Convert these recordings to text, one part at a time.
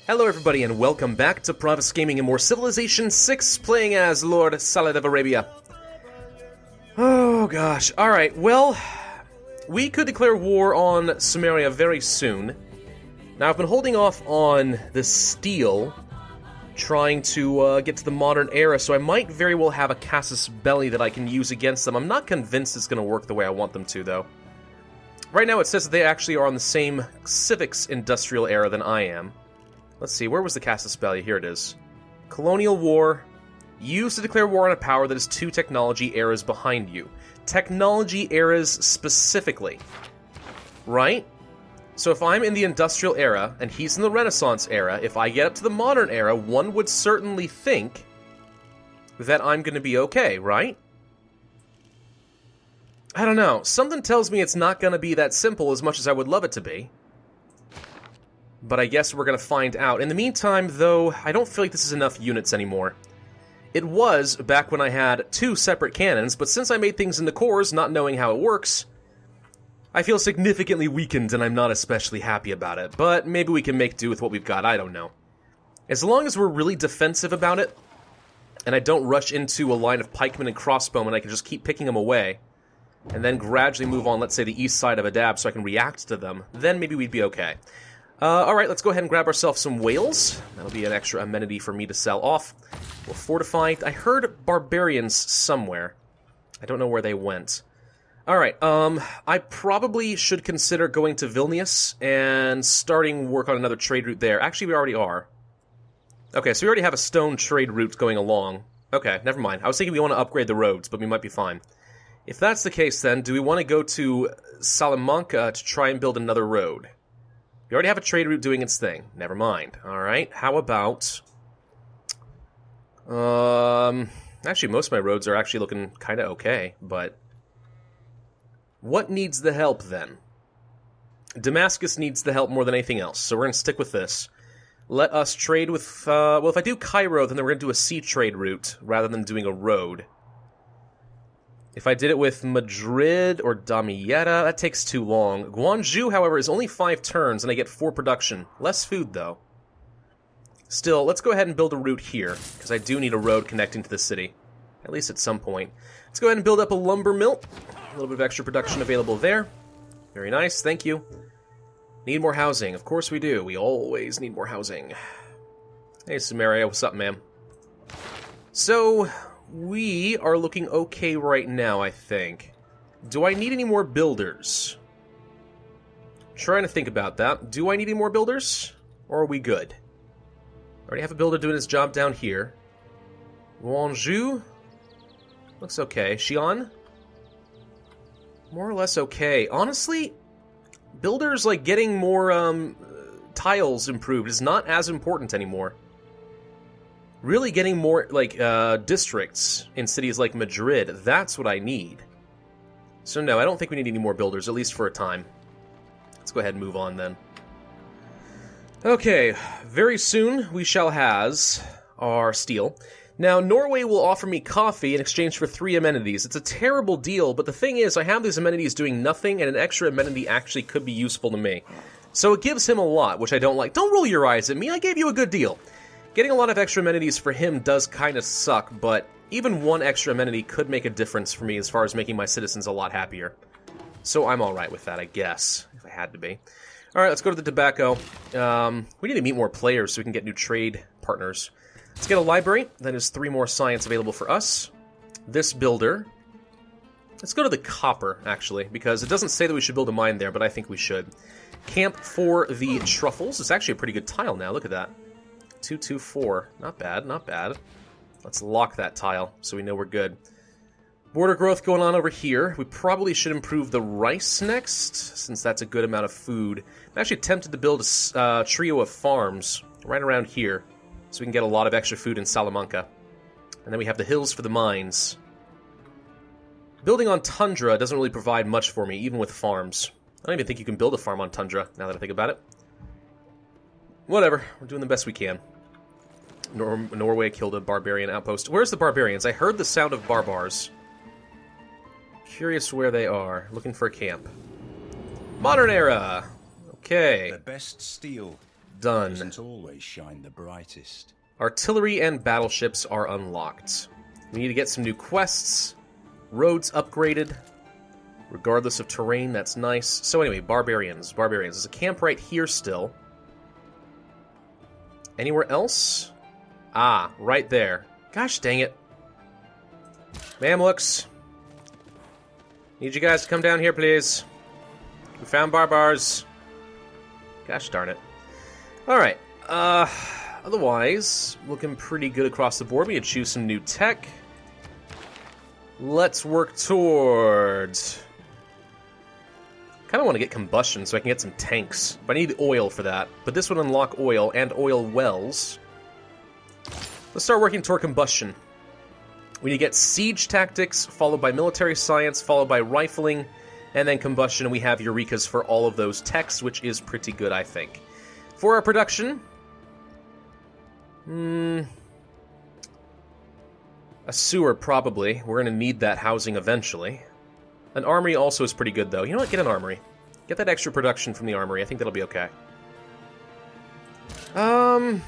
Hello everybody and welcome back to Pravus Gaming and more Civilization 6, playing as Lord Salad of Arabia. Oh gosh, alright, well, we could declare war on Sumeria very soon. Now I've been holding off on the steel, trying to get to the modern era, so I might very well have a casus belli that I can use against them. I'm not convinced it's going to work the way I want them to, though. Right now it says that they actually are on the same civics industrial era than I am. Let's see, where was the casus belli? Here it is. Colonial War. Used to declare war on a power that is 2 technology eras behind you. Technology eras specifically. Right? So if I'm in the industrial era, and he's in the Renaissance era, if I get up to the modern era, one would certainly think that I'm going to be okay, right? I don't know. Something tells me it's not going to be that simple as much as I would love it to be. But I guess we're going to find out. In the meantime, though, I don't feel like this is enough units anymore. It was back when I had 2 separate cannons, but since I made things into cores, not knowing how it works, I feel significantly weakened and I'm not especially happy about it. But maybe we can make do with what we've got, I don't know. As long as we're really defensive about it, and I don't rush into a line of pikemen and crossbowmen, I can just keep picking them away, and then gradually move on, let's say, the east side of Adab so I can react to them, then maybe we'd be okay. Alright, let's go ahead and grab ourselves some whales. That'll be an extra amenity for me to sell off. We'll fortify. I heard barbarians somewhere. I don't know where they went. Alright, I probably should consider going to Vilnius and starting work on another trade route there. Actually, we already are. Okay, so we already have a stone trade route going along. Okay, never mind. I was thinking we want to upgrade the roads, but we might be fine. If that's the case, then, do we want to go to Salamanca to try and build another road? We already have a trade route doing its thing. Never mind. Alright, how about... Actually, most of my roads are actually looking kind of okay, but... What needs the help, then? Damascus needs the help more than anything else, so we're going to stick with this. Let us trade with... well, if I do Cairo, then we're going to do a sea trade route, rather than doing a road. If I did it with Madrid or Damietta, that takes too long. Guangzhou, however, is only 5 turns, and I get 4 production. Less food, though. Still, let's go ahead and build a route here, because I do need a road connecting to the city. At least at some point. Let's go ahead and build up a lumber mill. A little bit of extra production available there. Very nice, thank you. Need more housing. Of course we do. We always need more housing. Hey, Sumeria, what's up, man? So... we are looking okay right now, I think. Do I need any more builders? Trying to think about that. Do I need any more builders? Or are we good? Already have a builder doing his job down here. Guangzhou? Looks okay. Xi'an? More or less okay. Honestly, builders, like, getting more, tiles improved is not as important anymore. Really getting more, like, districts in cities like Madrid, that's what I need. So no, I don't think we need any more builders, at least for a time. Let's go ahead and move on, then. Okay, very soon we shall has our steel. Now, Norway will offer me coffee in exchange for 3 amenities. It's a terrible deal, but the thing is, I have these amenities doing nothing, and an extra amenity actually could be useful to me. So it gives him a lot, which I don't like. Don't roll your eyes at me, I gave you a good deal. Getting a lot of extra amenities for him does kind of suck, but even 1 extra amenity could make a difference for me as far as making my citizens a lot happier. So I'm alright with that, I guess, if I had to be. Alright, let's go to the tobacco. We need to meet more players so we can get new trade partners. Let's get a library. That is 3 more science available for us. This builder. Let's go to the copper, actually, because it doesn't say that we should build a mine there, but I think we should. Camp for the truffles. It's actually a pretty good tile now, look at that. 224. Not bad, not bad. Let's lock that tile so we know we're good. Border growth going on over here. We probably should improve the rice next, since that's a good amount of food. I'm actually tempted to build a trio of farms right around here, so we can get a lot of extra food in Salamanca. And then we have the hills for the mines. Building on tundra doesn't really provide much for me, even with farms. I don't even think you can build a farm on tundra, now that I think about it. Whatever, we're doing the best we can. Norway killed a barbarian outpost. Where's the barbarians? I heard the sound of barbars. Curious where they are. Looking for a camp. Modern era! Okay. The best steel, Done. Doesn't always shine the brightest. Artillery and battleships are unlocked. We need to get some new quests. Roads upgraded. Regardless of terrain, that's nice. So anyway, barbarians. Barbarians. There's a camp right here still. Anywhere else? Ah, right there. Gosh dang it. Mamluks. Need you guys to come down here, please. We found barbars. Gosh darn it. Alright. Otherwise, looking pretty good across the board. We need to choose some new tech. Let's work towards... kind of want to get combustion so I can get some tanks. But I need oil for that. But this would unlock oil and oil wells. Let's start working toward combustion. We need to get siege tactics, followed by military science, followed by rifling, and then combustion. We have Eurekas for all of those techs, which is pretty good, I think. For our production... a sewer, probably. We're going to need that housing eventually. An armory also is pretty good, though. You know what? Get an armory. Get that extra production from the armory. I think that'll be okay. I'm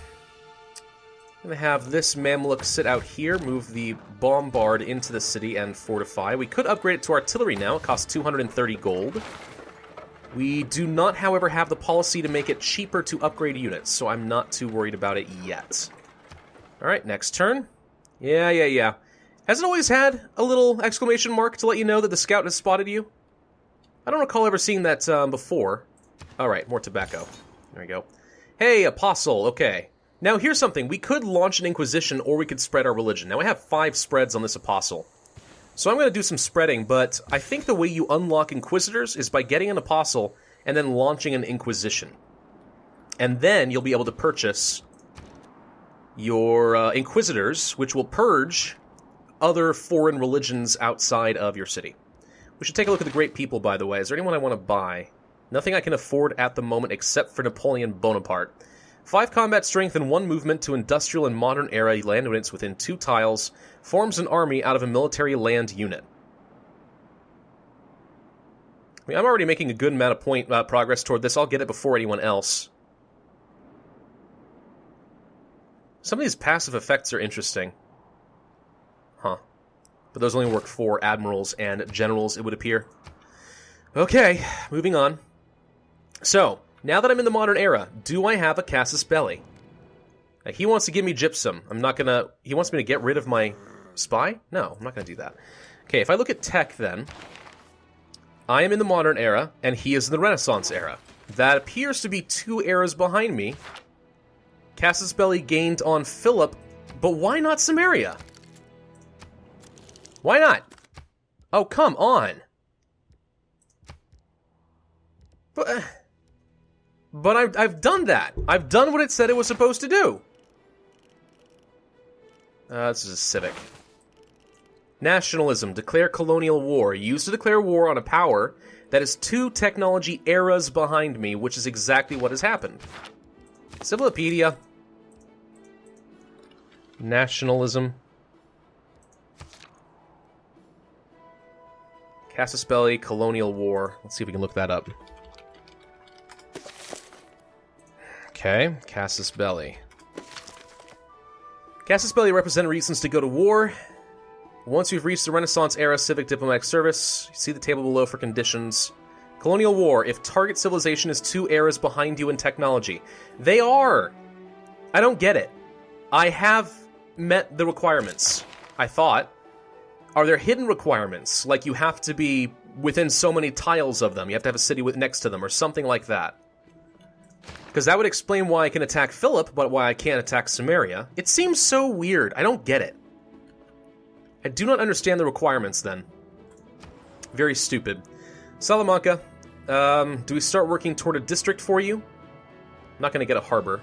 going to have this Mamluk sit out here, move the bombard into the city and fortify. We could upgrade it to artillery now. It costs 230 gold. We do not, however, have the policy to make it cheaper to upgrade units, so I'm not too worried about it yet. Alright, next turn. Yeah. Has it always had a little exclamation mark to let you know that the scout has spotted you? I don't recall ever seeing that before. Alright, more tobacco. There we go. Hey, Apostle, okay. Now here's something. We could launch an Inquisition or we could spread our religion. Now I have 5 spreads on this Apostle. So I'm going to do some spreading, but I think the way you unlock Inquisitors is by getting an Apostle and then launching an Inquisition. And then you'll be able to purchase your Inquisitors, which will purge other foreign religions outside of your city. We should take a look at the Great People, by the way. Is there anyone I want to buy? Nothing I can afford at the moment except for Napoleon Bonaparte. 5 combat strength and 1 movement to industrial and modern era land units within 2 tiles. Forms an army out of a military land unit. I mean, I'm already making a good amount of progress toward this. I'll get it before anyone else. Some of these passive effects are interesting. Huh. But those only work for admirals and generals, it would appear. Okay, moving on. So, now that I'm in the modern era, do I have a Casus Belli? Now, he wants to give me gypsum. I'm not gonna... He wants me to get rid of my spy? No, I'm not gonna do that. Okay, if I look at tech, then... I am in the modern era, and he is in the Renaissance era. That appears to be 2 eras behind me. Casus Belli gained on Philip, but why not Samaria? Why not? Oh, come on. But I've done that. I've done what it said it was supposed to do. This is a civic. Nationalism. Declare colonial war. Used to declare war on a power that is 2 technology eras behind me, which is exactly what has happened. Civilopedia. Nationalism. Casus Belli, colonial war. Let's see if we can look that up. Okay, Casus Belli. Casus Belli represent reasons to go to war. Once you've reached the Renaissance era civic diplomatic service, see the table below for conditions. Colonial war, if target civilization is 2 eras behind you in technology. They are! I don't get it. I have met the requirements, I thought. Are there hidden requirements? Like you have to be within so many tiles of them, you have to have a city next to them, or something like that. Because that would explain why I can attack Philip, but why I can't attack Samaria. It seems so weird. I don't get it. I do not understand the requirements, then. Very stupid. Salamanca. Do we start working toward a district for you? I'm not going to get a harbor.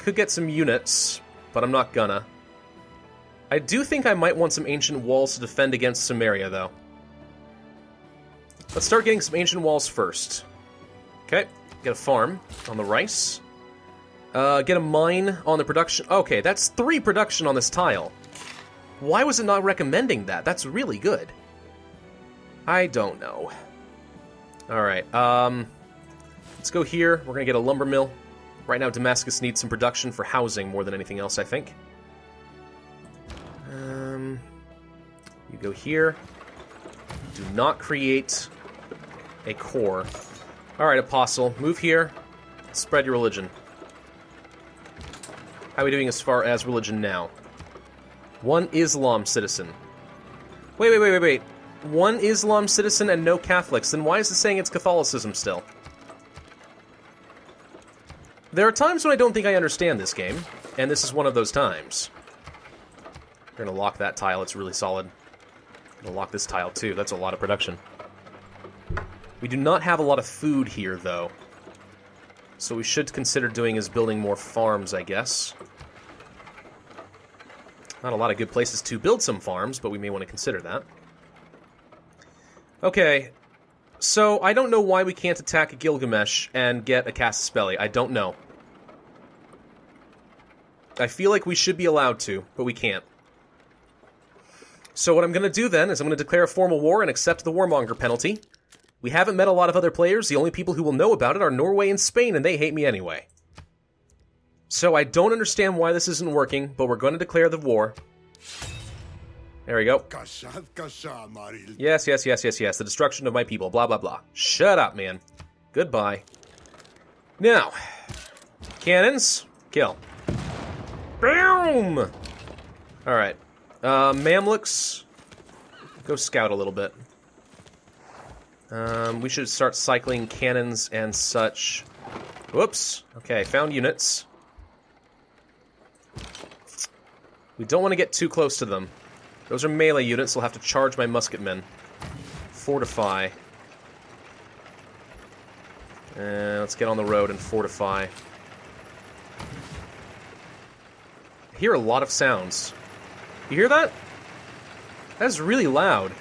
Could get some units, but I'm not gonna. I do think I might want some ancient walls to defend against Samaria, though. Let's start getting some ancient walls first. Okay. Get a farm on the rice. Get a mine on the production. Okay, that's 3 production on this tile. Why was it not recommending that? That's really good. I don't know. Alright, let's go here. We're gonna get a lumber mill. Right now, Damascus needs some production for housing more than anything else, I think. You go here. Do not create a core. Alright, Apostle, move here. Spread your religion. How are we doing as far as religion now? 1 Islam citizen. Wait. 1 Islam citizen and no Catholics. Then why is it saying it's Catholicism still? There are times when I don't think I understand this game, and this is one of those times. We're gonna lock that tile, it's really solid. I'm gonna lock this tile too, that's a lot of production. We do not have a lot of food here, though. So we should consider doing is building more farms, I guess. Not a lot of good places to build some farms, but we may want to consider that. Okay, so I don't know why we can't attack Gilgamesh and get a Casus Belli. I don't know. I feel like we should be allowed to, but we can't. So what I'm going to do then is I'm going to declare a formal war and accept the warmonger penalty. We haven't met a lot of other players. The only people who will know about it are Norway and Spain, and they hate me anyway. So I don't understand why this isn't working, but we're going to declare the war. There we go. Yes. The destruction of my people. Blah, blah, blah. Shut up, man. Goodbye. Now, cannons, kill. Boom! Alright. Mamluks, go scout a little bit. We should start cycling cannons and such. Whoops. Okay, found units. We don't want to get too close to them. Those are melee units, so I'll have to charge my musketmen. Fortify. Let's get on the road and fortify. I hear a lot of sounds. You hear that? That's really loud.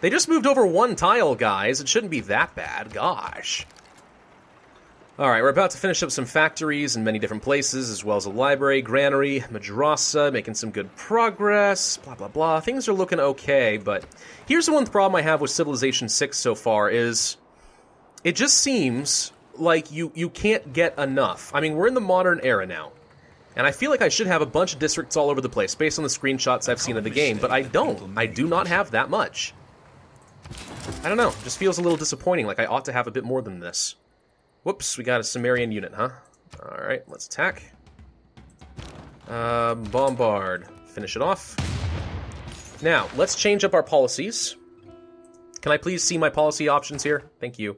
They just moved over 1 tile, guys. It shouldn't be that bad. Gosh. Alright, we're about to finish up some factories in many different places, as well as a library, granary, madrasa, making some good progress, blah, blah, blah. Things are looking okay, but here's the one problem I have with Civilization 6 so far is it just seems like you can't get enough. I mean, we're in the modern era now, and I feel like I should have a bunch of districts all over the place based on the screenshots I've seen of the game, but I don't. I do not have that much. I don't know, it just feels a little disappointing, like I ought to have a bit more than this. Whoops, we got a Sumerian unit, huh? Alright, let's attack. Bombard. Finish it off. Now, let's change up our policies. Can I please see my policy options here? Thank you.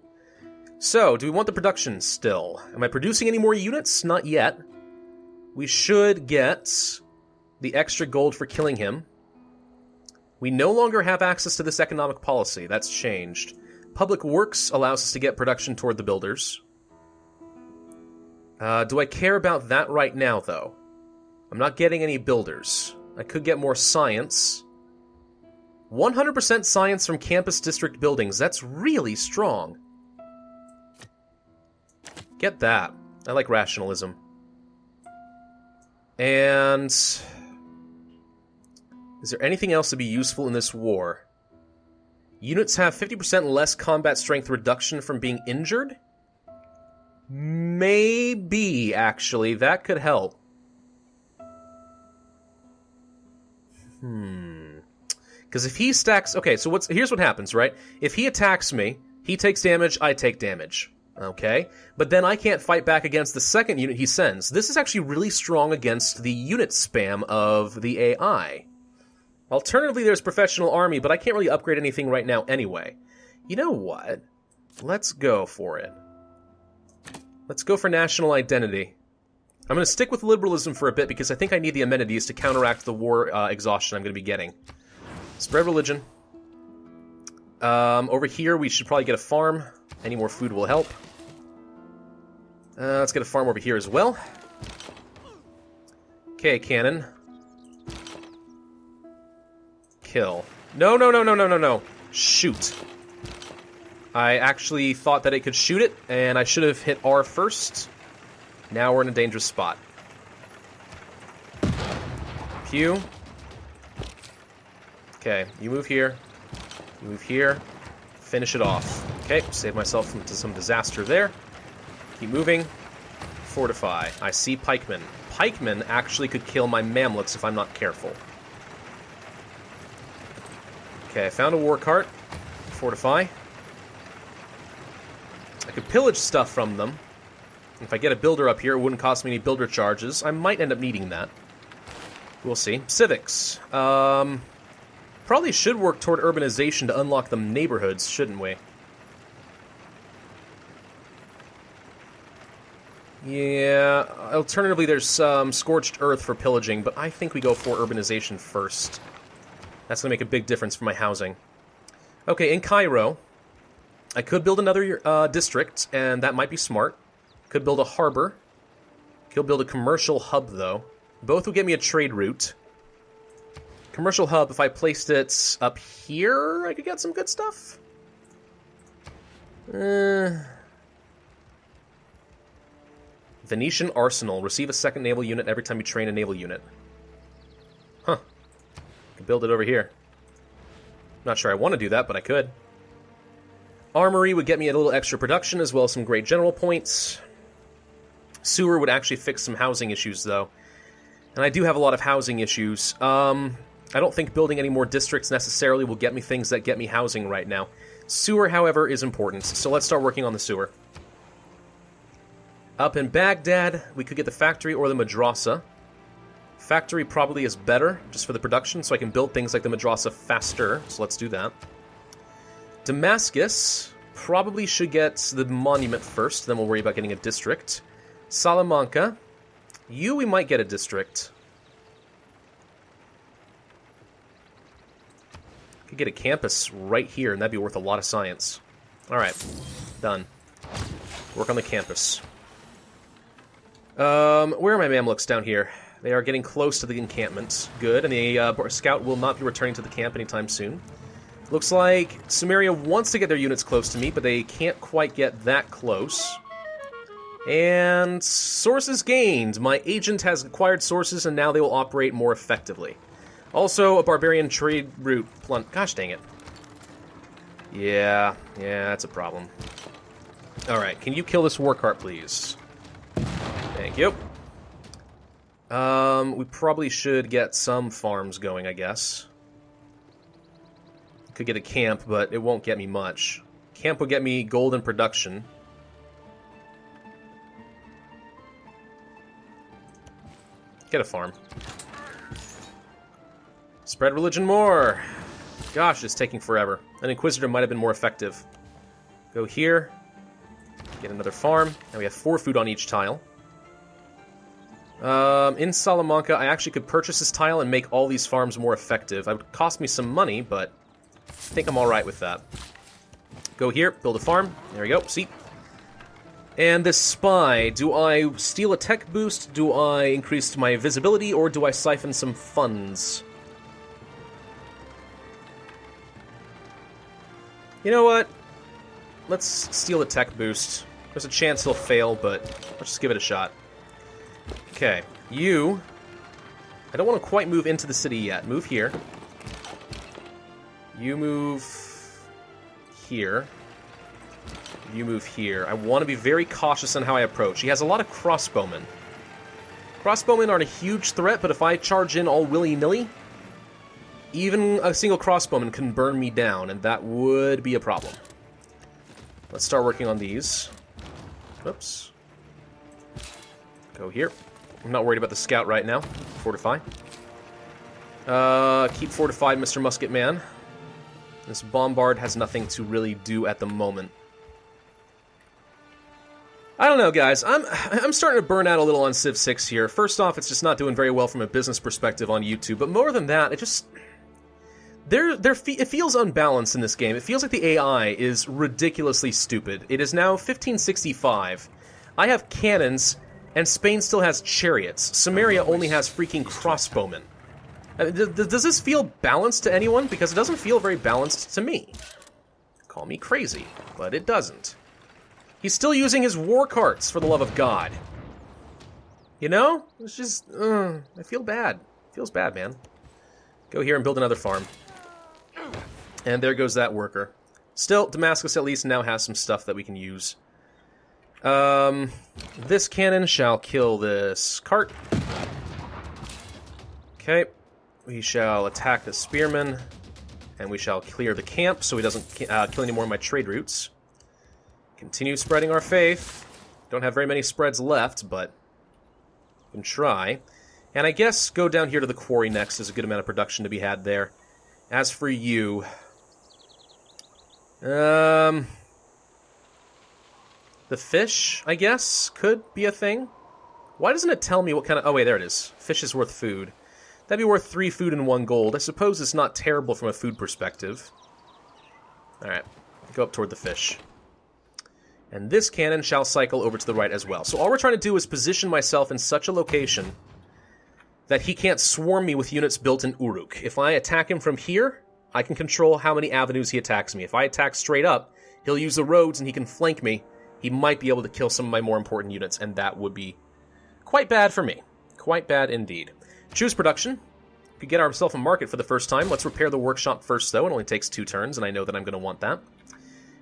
So, do we want the production still? Am I producing any more units? Not yet. We should get the extra gold for killing him. We no longer have access to this economic policy. That's changed. Public Works allows us to get production toward the builders. Do I care about that right now, though? I'm not getting any builders. I could get more science. 100% science from campus district buildings. That's really strong. Get that. I like rationalism. And is there anything else to be useful in this war? Units have 50% less combat strength reduction from being injured? Maybe, actually. That could help. Because if he stacks... Okay, so here's what happens, right? If he attacks me, he takes damage, I take damage. Okay? But then I can't fight back against the second unit he sends. This is actually really strong against the unit spam of the AI. Alternatively, there's Professional Army, but I can't really upgrade anything right now anyway. You know what? Let's go for it. Let's go for national identity. I'm going to stick with liberalism for a bit because I think I need the amenities to counteract the war exhaustion I'm going to be getting. Spread religion. Over here, we should probably get a farm. Any more food will help. Let's get a farm over here as well. Okay, cannon. Kill. No. Shoot. I actually thought that it could shoot it, and I should have hit R first. Now we're in a dangerous spot. Pew. Okay, you move here. You move here. Finish it off. Okay, save myself from some disaster there. Keep moving. Fortify. I see pikemen. Pikemen actually could kill my Mamluks if I'm not careful. Okay, I found a war cart. Fortify. I could pillage stuff from them. If I get a builder up here, it wouldn't cost me any builder charges. I might end up needing that. We'll see. Civics. Probably should work toward urbanization to unlock the neighborhoods, shouldn't we? Yeah, alternatively there's some scorched earth for pillaging, but I think we go for urbanization first. That's going to make a big difference for my housing. Okay, in Cairo, I could build another district, and that might be smart. Could build a harbor. Could build a commercial hub, though. Both will get me a trade route. Commercial hub, if I placed it up here, I could get some good stuff. Venetian Arsenal. Receive a second naval unit every time you train a naval unit. Huh. Could build it over here. Not sure I want to do that, but I could. Armory would get me a little extra production, as well as some great general points. Sewer would actually fix some housing issues, though. And I do have a lot of housing issues. I don't think building any more districts necessarily will get me things that get me housing right now. Sewer, however, is important, so let's start working on the sewer. Up in Baghdad, we could get the factory or the madrasa. Factory probably is better, just for the production, so I can build things like the madrasa faster, so let's do that. Damascus probably should get the monument first, then we'll worry about getting a district. Salamanca, we might get a district. Could get a campus right here, and that'd be worth a lot of science. Alright, done. Work on the campus. Where are my Mamluks down here? They are getting close to the encampment. Good, and the scout will not be returning to the camp anytime soon. Looks like Samaria wants to get their units close to me, but they can't quite get that close. And sources gained. My agent has acquired sources, and now they will operate more effectively. Also, a barbarian trade route. Gosh dang it. Yeah, that's a problem. Alright, can you kill this war cart, please? Thank you. We probably should get some farms going, I guess. Could get a camp, but it won't get me much. Camp will get me gold and production. Get a farm. Spread religion more. Gosh, it's taking forever. An Inquisitor might have been more effective. Go here. Get another farm. Now we have 4 food on each tile. In Salamanca, I actually could purchase this tile and make all these farms more effective. It would cost me some money, but I think I'm alright with that. Go here, build a farm. There we go, see? And this spy, do I steal a tech boost, do I increase my visibility, or do I siphon some funds? You know what? Let's steal a tech boost. There's a chance he'll fail, but let's just give it a shot. Okay, you... I don't want to quite move into the city yet. Move here. You move here. You move here. I want to be very cautious on how I approach. He has a lot of crossbowmen. Crossbowmen aren't a huge threat, but if I charge in all willy-nilly, even a single crossbowman can burn me down, and that would be a problem. Let's start working on these. Oops. Go here. I'm not worried about the scout right now. Fortify. Keep fortified, Mr. Musket Man. This bombard has nothing to really do at the moment. I don't know, guys. I'm starting to burn out a little on Civ 6 here. First off, it's just not doing very well from a business perspective on YouTube. But more than that, it just... it feels unbalanced in this game. It feels like the AI is ridiculously stupid. It is now 1565. I have cannons, and Spain still has chariots. Samaria only has freaking crossbowmen. Does this feel balanced to anyone? Because it doesn't feel very balanced to me. Call me crazy, but it doesn't. He's still using his war carts, for the love of God. You know? It's just, I feel bad. It feels bad, man. Go here and build another farm. And there goes that worker. Still, Damascus at least now has some stuff that we can use. This cannon shall kill this cart. Okay. We shall attack the spearman, and we shall clear the camp so he doesn't kill any more of my trade routes. Continue spreading our faith. Don't have very many spreads left, but we can try. And I guess go down here to the quarry next. There's a good amount of production to be had there. As for you... the fish, I guess, could be a thing. Why doesn't it tell me what kind of... Oh, wait, there it is. Fish is worth food. That'd be worth 3 food and 1 gold. I suppose it's not terrible from a food perspective. Alright, go up toward the fish. And this cannon shall cycle over to the right as well. So all we're trying to do is position myself in such a location that he can't swarm me with units built in Uruk. If I attack him from here, I can control how many avenues he attacks me. If I attack straight up, he'll use the roads and he can flank me. He might be able to kill some of my more important units, and that would be quite bad for me. Quite bad indeed. Choose production. We could get ourselves a market for the first time. Let's repair the workshop first, though. It only takes 2 turns, and I know that I'm going to want that.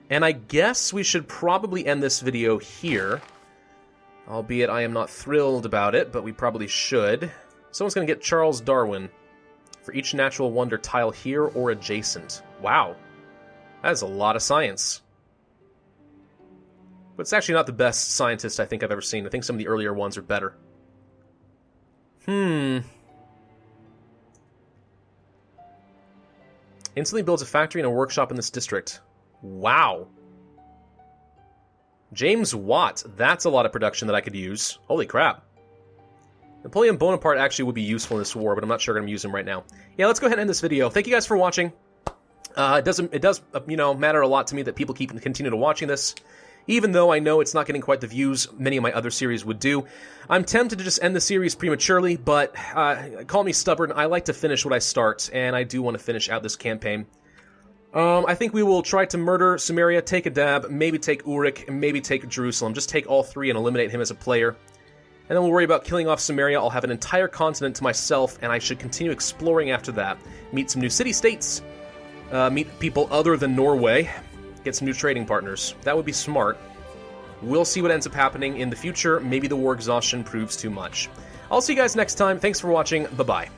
And I guess we should probably end this video here. Albeit I am not thrilled about it, but we probably should. Someone's going to get Charles Darwin for each natural wonder tile here or adjacent. Wow. That is a lot of science. But it's actually not the best scientist I think I've ever seen. I think some of the earlier ones are better. Instantly builds a factory and a workshop in this district. Wow. James Watt. That's a lot of production that I could use. Holy crap. Napoleon Bonaparte actually would be useful in this war, but I'm not sure I'm going to use him right now. Yeah, let's go ahead and end this video. Thank you guys for watching. It does matter a lot to me that people continue to watching this, even though I know it's not getting quite the views many of my other series would do. I'm tempted to just end the series prematurely, but call me stubborn. I like to finish what I start, and I do want to finish out this campaign. I think we will try to murder Sumeria, take a dab, maybe take Uruk, and maybe take Jerusalem. Just take all 3 and eliminate him as a player. And then we'll worry about killing off Sumeria. I'll have an entire continent to myself, and I should continue exploring after that. Meet some new city-states, meet people other than Norway, get some new trading partners. That would be smart. We'll see what ends up happening in the future. Maybe the war exhaustion proves too much. I'll see you guys next time. Thanks for watching. Bye-bye.